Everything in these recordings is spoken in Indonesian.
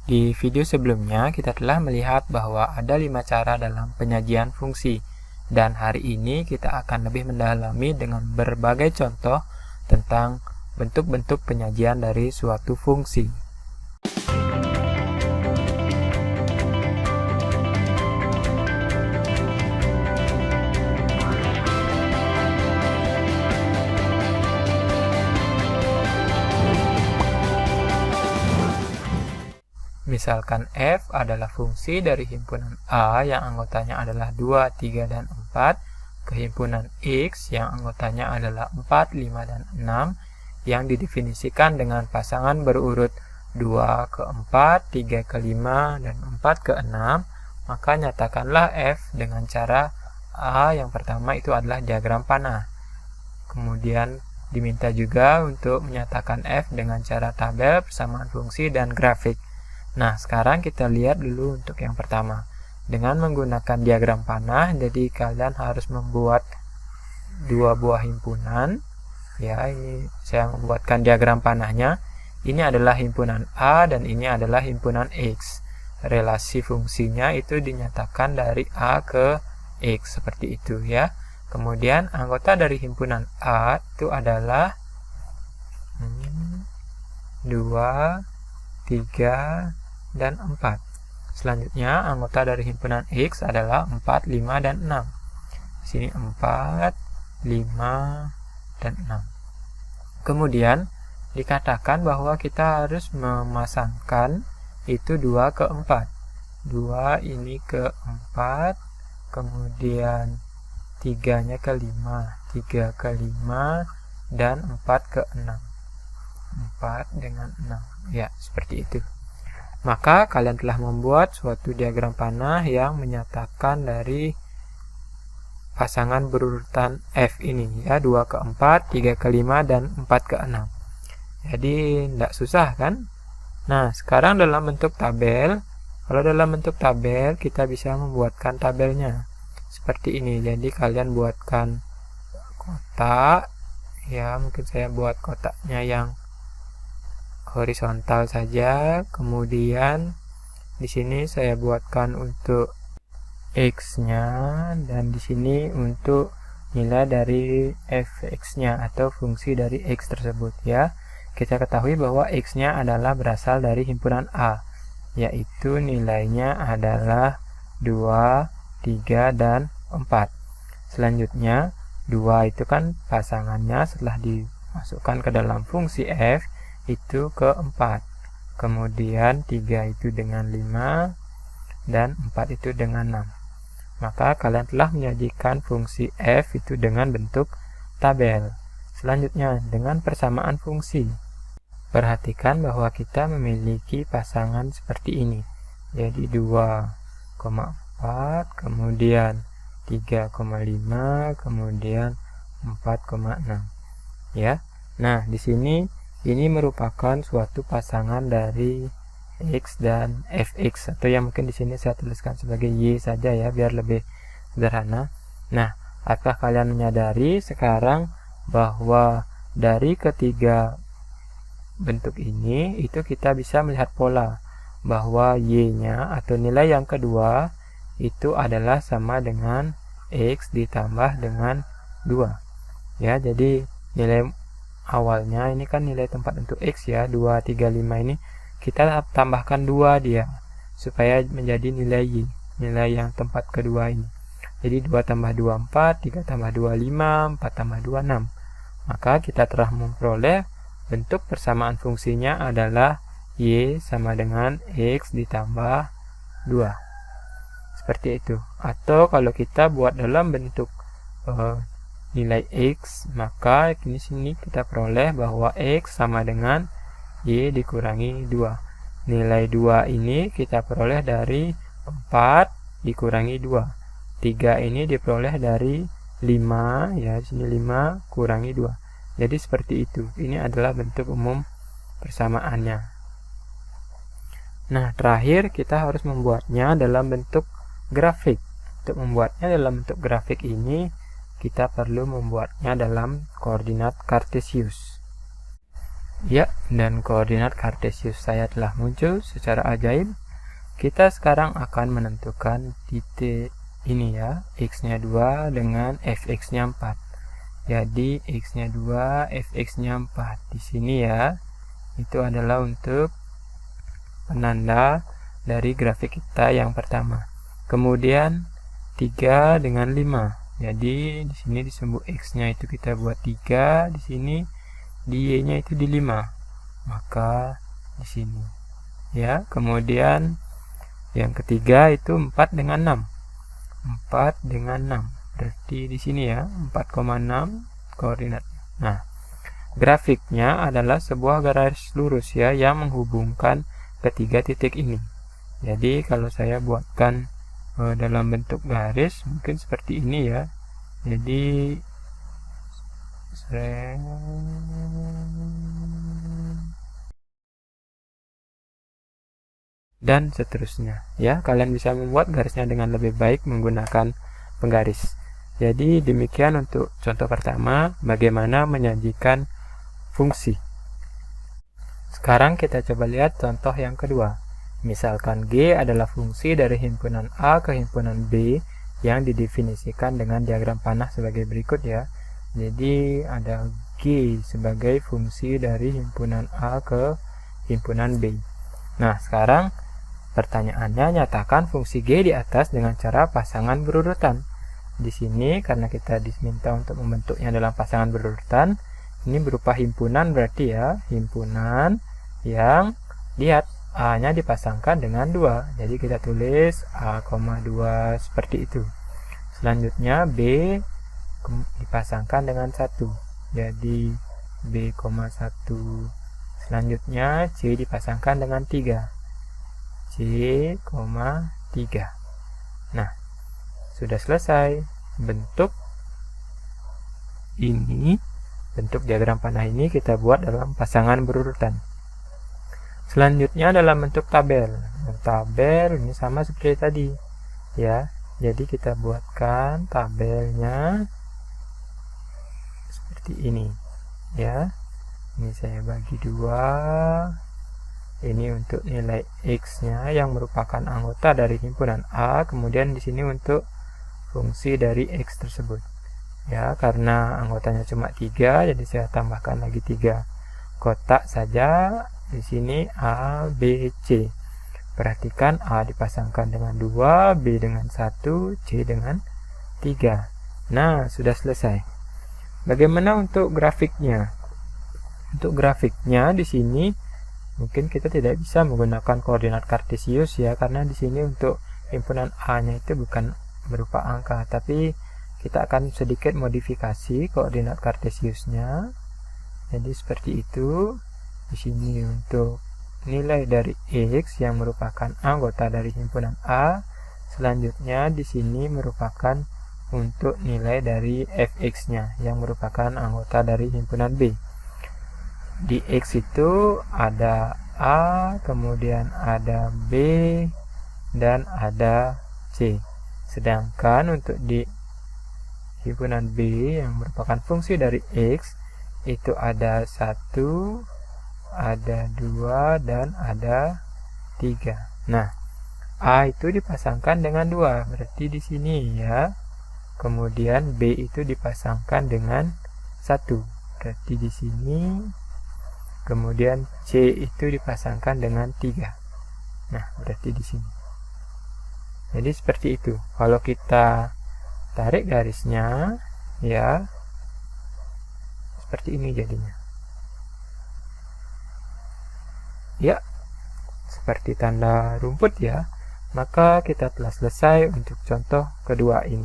Di video sebelumnya kita telah melihat bahwa ada 5 cara dalam penyajian fungsi, dan hari ini kita akan lebih mendalami dengan berbagai contoh tentang bentuk-bentuk penyajian dari suatu fungsi. Misalkan f adalah fungsi dari himpunan A yang anggotanya adalah 2, 3, dan 4 ke himpunan X yang anggotanya adalah 4, 5, dan 6 yang didefinisikan dengan pasangan berurut 2 ke 4, 3 ke 5, dan 4 ke 6, maka nyatakanlah f dengan cara A yang pertama itu adalah diagram panah. Kemudian diminta juga untuk menyatakan f dengan cara tabel, persamaan fungsi, dan grafik. Nah, sekarang kita lihat dulu untuk yang pertama. Dengan menggunakan diagram panah, jadi kalian harus membuat dua buah himpunan. Ya, ini saya membuatkan diagram panahnya. Ini adalah himpunan A dan ini adalah himpunan X. Relasi fungsinya itu dinyatakan dari A ke X, seperti itu ya. Kemudian anggota dari himpunan A itu adalah 2, 3, dan 4. Selanjutnya, anggota dari himpunan X adalah 4, 5, dan 6. Di sini 4, 5, dan 6. Kemudian, dikatakan bahwa kita harus memasangkan itu 2 ke 4. 2 ini ke 4, kemudian 3-nya ke 5, 3 ke 5, dan 4 ke 6. 4 dengan 6. Ya, seperti itu. Maka kalian telah membuat suatu diagram panah yang menyatakan dari pasangan berurutan F ini ya, 2 ke 4, 3 ke 5, dan 4 ke 6. Jadi tidak susah kan? Nah, sekarang dalam bentuk tabel. Kalau dalam bentuk tabel kita bisa membuatkan tabelnya seperti ini. Jadi kalian buatkan kotak ya, mungkin saya buat kotaknya yang horizontal saja. Kemudian di sini saya buatkan untuk X-nya dan di sini untuk nilai dari fx-nya atau fungsi dari X tersebut ya. Kita ketahui bahwa X-nya adalah berasal dari himpunan A, yaitu nilainya adalah 2, 3, dan 4. Selanjutnya 2 itu kan pasangannya setelah dimasukkan ke dalam fungsi F itu ke 4, kemudian 3 itu dengan 5, dan 4 itu dengan 6. Maka kalian telah menyajikan fungsi f itu dengan bentuk tabel. Selanjutnya dengan persamaan fungsi. Perhatikan bahwa kita memiliki pasangan seperti ini. Jadi 2,4, kemudian 3,5, kemudian 4,6. Ya. Nah, di sini ini merupakan suatu pasangan dari X dan fx, atau yang mungkin di sini saya tuliskan sebagai Y saja ya biar lebih sederhana. Nah, apakah kalian menyadari sekarang bahwa dari ketiga bentuk ini itu kita bisa melihat pola bahwa Y-nya atau nilai yang kedua itu adalah sama dengan X ditambah dengan 2. Ya, jadi nilai awalnya ini kan nilai tempat untuk X ya, 2, 3, 5 ini kita tambahkan 2 dia supaya menjadi nilai Y, nilai yang tempat kedua ini. Jadi 2 tambah 2 4, 3 tambah 2 5, 4 tambah 2 6. Maka kita telah memperoleh bentuk persamaan fungsinya adalah Y sama dengan X ditambah 2. Seperti itu. Atau kalau kita buat dalam bentuk nilai X, maka di sini kita peroleh bahwa X sama dengan Y dikurangi 2. Nilai 2 ini kita peroleh dari 4 dikurangi 2. 3 ini diperoleh dari 5 ya, di sini 5 kurangi 2. Jadi seperti itu. Ini adalah bentuk umum persamaannya. Nah, terakhir kita harus membuatnya dalam bentuk grafik. Untuk membuatnya dalam bentuk grafik ini kita perlu membuatnya dalam koordinat kartesius. Ya, dan koordinat kartesius saya telah muncul secara ajaib. Kita sekarang akan menentukan titik ini ya, x-nya 2 dengan fx-nya 4. Jadi x-nya 2, fx-nya 4. Di sini ya, itu adalah untuk penanda dari grafik kita yang pertama. Kemudian 3 dengan 5. Jadi di sini disebut x-nya itu kita buat 3, di sini di y-nya itu di 5. Maka di sini. Ya, kemudian yang ketiga itu 4 dengan 6. 4 dengan 6. Berarti di sini ya, 4,6 koordinatnya. Nah, grafiknya adalah sebuah garis lurus ya yang menghubungkan ketiga titik ini. Jadi kalau saya buatkan dalam bentuk garis mungkin seperti ini ya. Jadi dan seterusnya ya, kalian bisa membuat garisnya dengan lebih baik menggunakan penggaris. Jadi demikian untuk contoh pertama, bagaimana menyajikan fungsi. Sekarang kita coba lihat contoh yang kedua. Misalkan G adalah fungsi dari himpunan A ke himpunan B yang didefinisikan dengan diagram panah sebagai berikut ya. Jadi ada G sebagai fungsi dari himpunan A ke himpunan B. Nah, sekarang pertanyaannya, nyatakan fungsi G di atas dengan cara pasangan berurutan. Di sini karena kita diminta untuk membentuknya dalam pasangan berurutan, ini berupa himpunan berarti ya, himpunan yang lihat A-nya dipasangkan dengan 2. Jadi kita tulis A, 2 seperti itu. Selanjutnya B dipasangkan dengan 1. Jadi B, 1. Selanjutnya C dipasangkan dengan 3. C, 3. Nah, sudah selesai. Bentuk ini, bentuk diagram panah ini kita buat dalam pasangan berurutan. Selanjutnya dalam bentuk tabel. Tabel ini sama seperti tadi ya. Jadi kita buatkan tabelnya seperti ini ya. Ini saya bagi 2. Ini untuk nilai x-nya yang merupakan anggota dari himpunan A, kemudian di sini untuk fungsi dari x tersebut. Ya, karena anggotanya cuma 3, jadi saya tambahkan lagi 3 kotak saja. Di sini A, B, C. Perhatikan A dipasangkan dengan 2, B dengan 1, C dengan 3. Nah, sudah selesai. Bagaimana untuk grafiknya? Untuk grafiknya di sini mungkin kita tidak bisa menggunakan koordinat kartesius ya, karena di sini untuk himpunan A-nya itu bukan berupa angka, tapi kita akan sedikit modifikasi koordinat kartesiusnya. Jadi seperti itu. Di sini untuk nilai dari x yang merupakan anggota dari himpunan A. Selanjutnya di sini merupakan untuk nilai dari fx-nya yang merupakan anggota dari himpunan B. Di x itu ada A, kemudian ada B, dan ada C. Sedangkan untuk di himpunan B yang merupakan fungsi dari x itu ada 1, ada 2, dan ada 3. Nah, A itu dipasangkan dengan 2, berarti di sini ya. Kemudian B itu dipasangkan dengan 1, berarti di sini. Kemudian C itu dipasangkan dengan 3. Nah, berarti di sini. Jadi seperti itu. Kalau kita tarik garisnya ya, seperti ini jadinya. Ya, seperti tanda rumput ya. Maka kita telah selesai untuk contoh kedua ini.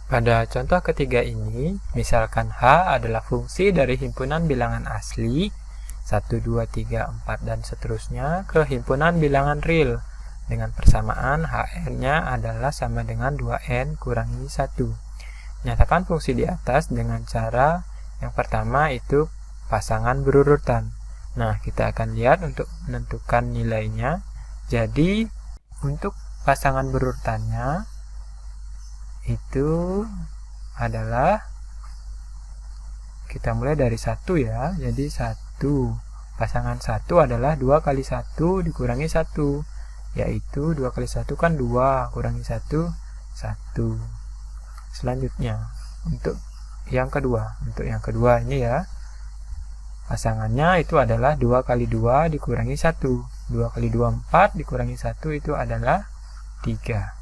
Pada contoh ketiga ini, misalkan H adalah fungsi dari himpunan bilangan asli 1, 2, 3, 4, dan seterusnya ke himpunan bilangan real dengan persamaan Hn-nya adalah sama dengan 2n kurangi 1. Nyatakan fungsi di atas dengan cara yang pertama itu pasangan berurutan. Nah, kita akan lihat untuk menentukan nilainya. Jadi, untuk pasangan berurutannya itu adalah kita mulai dari 1 ya. Jadi 1, Pasangan 1 adalah 2 kali 1 dikurangi 1, yaitu 2 kali 1 kan 2, kurangi 1, 1. Selanjutnya, untuk yang kedua ini ya, pasangannya itu adalah 2 kali 2 dikurangi 1. 2 kali 2, 4, dikurangi 1 itu adalah 3.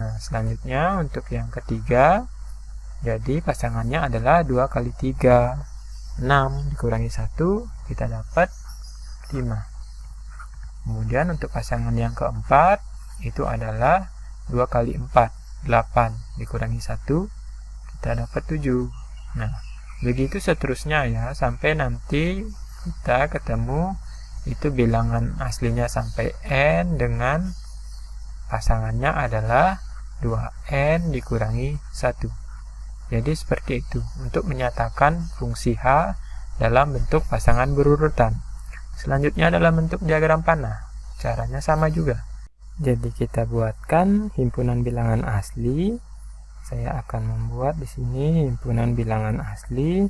Nah, selanjutnya untuk yang ketiga, jadi pasangannya adalah 2 kali 3, 6, dikurangi 1, kita dapat 5. Kemudian untuk pasangan yang keempat, itu adalah 2 kali 4, 8, dikurangi 1, kita dapat 7. Nah, begitu seterusnya ya, sampai nanti kita ketemu itu bilangan aslinya sampai n dengan pasangannya adalah 2n dikurangi 1. Jadi seperti itu untuk menyatakan fungsi H dalam bentuk pasangan berurutan. Selanjutnya dalam bentuk diagram panah. Caranya sama juga. Jadi kita buatkan himpunan bilangan asli. Saya akan membuat di sini himpunan bilangan asli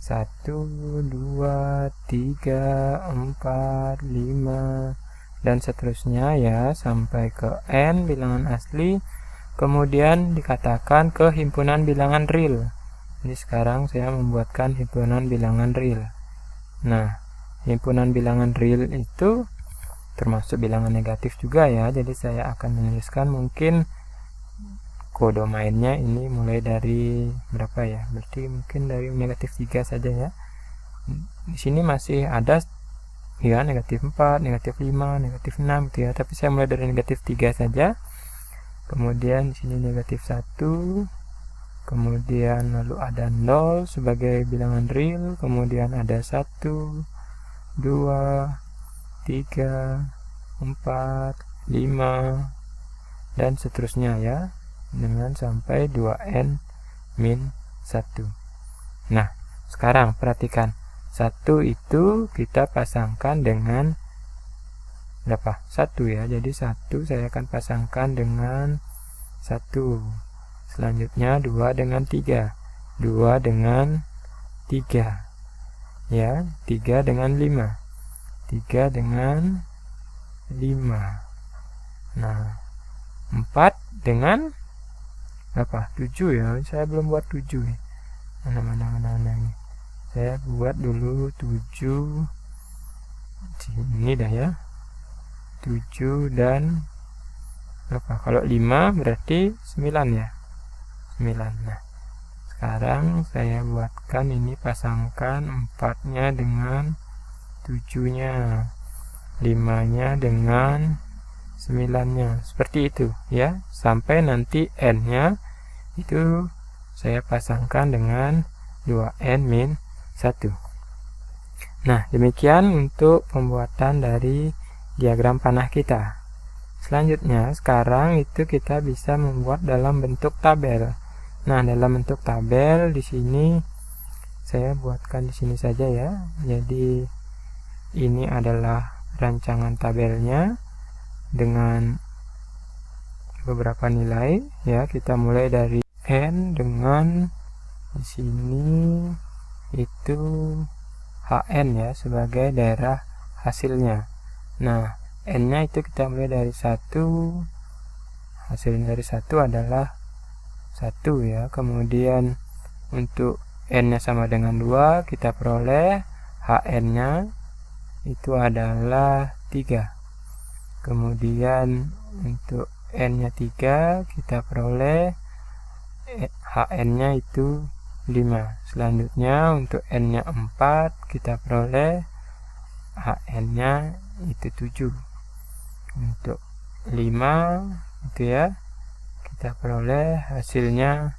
1, 2, 3, 4, 5 dan seterusnya ya sampai ke n bilangan asli. Kemudian dikatakan ke himpunan bilangan real. Jadi sekarang saya membuatkan himpunan bilangan real. Nah, himpunan bilangan real itu termasuk bilangan negatif juga ya. Jadi saya akan menuliskan mungkin kode mainnya ini mulai dari berapa ya? Berarti mungkin dari negatif 3 saja ya. Di sini masih ada ya negatif 4, negatif 5, negatif 6 gitu ya. Tapi saya mulai dari negatif 3 saja. Kemudian di sini negatif 1. Kemudian lalu ada 0 sebagai bilangan real. Kemudian ada 1, 2, 3, 4, 5 dan seterusnya ya, dengan sampai 2n min 1. Nah, sekarang perhatikan 1 itu kita pasangkan dengan berapa? 1 ya. Jadi 1 saya akan pasangkan dengan 1. Selanjutnya 2 dengan 3. 2 dengan 3. Ya, 3 dengan 5. 3 dengan 5. Nah, 4 dengan berapa? 7 ya. Saya belum buat 7 ya. Mana ini. Saya buat dulu 7. Sini dah ya. 7 dan berapa? Kalau 5 berarti 9 ya. 9. Nah, sekarang saya buatkan ini, pasangkan 4-nya dengan 7-nya, 5-nya dengan 9-nya. Seperti itu ya. Sampai nanti n-nya itu saya pasangkan dengan 2n min 1. Nah, demikian untuk pembuatan dari diagram panah kita. Selanjutnya, sekarang itu kita bisa membuat dalam bentuk tabel. Nah, dalam bentuk tabel di sini saya buatkan di sini saja ya. Jadi ini adalah rancangan tabelnya dengan beberapa nilai ya. Kita mulai dari n dengan di sini itu hn ya sebagai daerah hasilnya. Nah, n-nya itu kita mulai dari 1. Hasilnya dari 1 adalah 1 ya. Kemudian untuk n-nya sama dengan 2, kita peroleh hn-nya itu adalah 3. Kemudian untuk n-nya 3, kita peroleh hn-nya itu 5. Selanjutnya untuk n-nya 4, kita peroleh hn-nya itu 7. Untuk 5 itu ya, kita peroleh hasilnya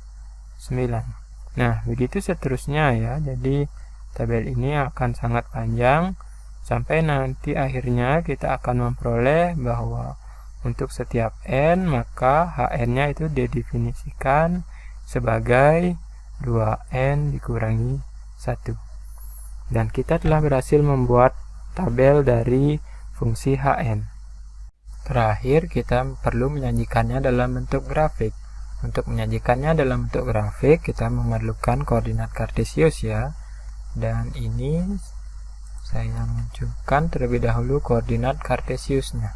9. Nah, begitu seterusnya ya. Jadi tabel ini akan sangat panjang sampai nanti akhirnya kita akan memperoleh bahwa untuk setiap n maka hn-nya itu didefinisikan sebagai 2n dikurangi 1. Dan kita telah berhasil membuat tabel dari fungsi hn. Terakhir, kita perlu menyajikannya dalam bentuk grafik. Untuk menyajikannya dalam bentuk grafik, kita memerlukan koordinat kartesius ya. Dan ini saya munculkan terlebih dahulu koordinat kartesiusnya.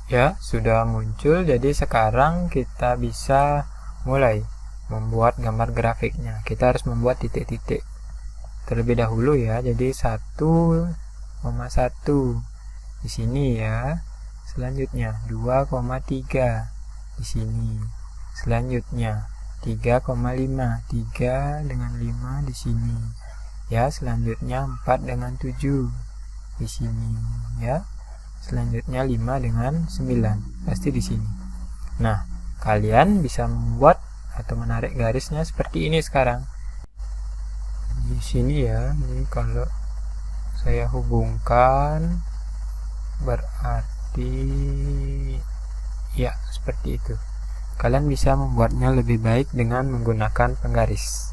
Ya, sudah muncul. Jadi sekarang kita bisa mulai membuat gambar grafiknya. Kita harus membuat titik-titik terlebih dahulu ya. Jadi 1,1 di sini ya. Selanjutnya 2,3 di sini. Selanjutnya 3,5, 3 dengan 5 di sini. Ya, selanjutnya 4 dengan 7 di sini ya. Selanjutnya 5 dengan 9 pasti di sini. Nah, kalian bisa membuat atau menarik garisnya seperti ini sekarang. Di sini ya, ini kalau saya hubungkan berarti ya seperti itu. Kalian bisa membuatnya lebih baik dengan menggunakan penggaris.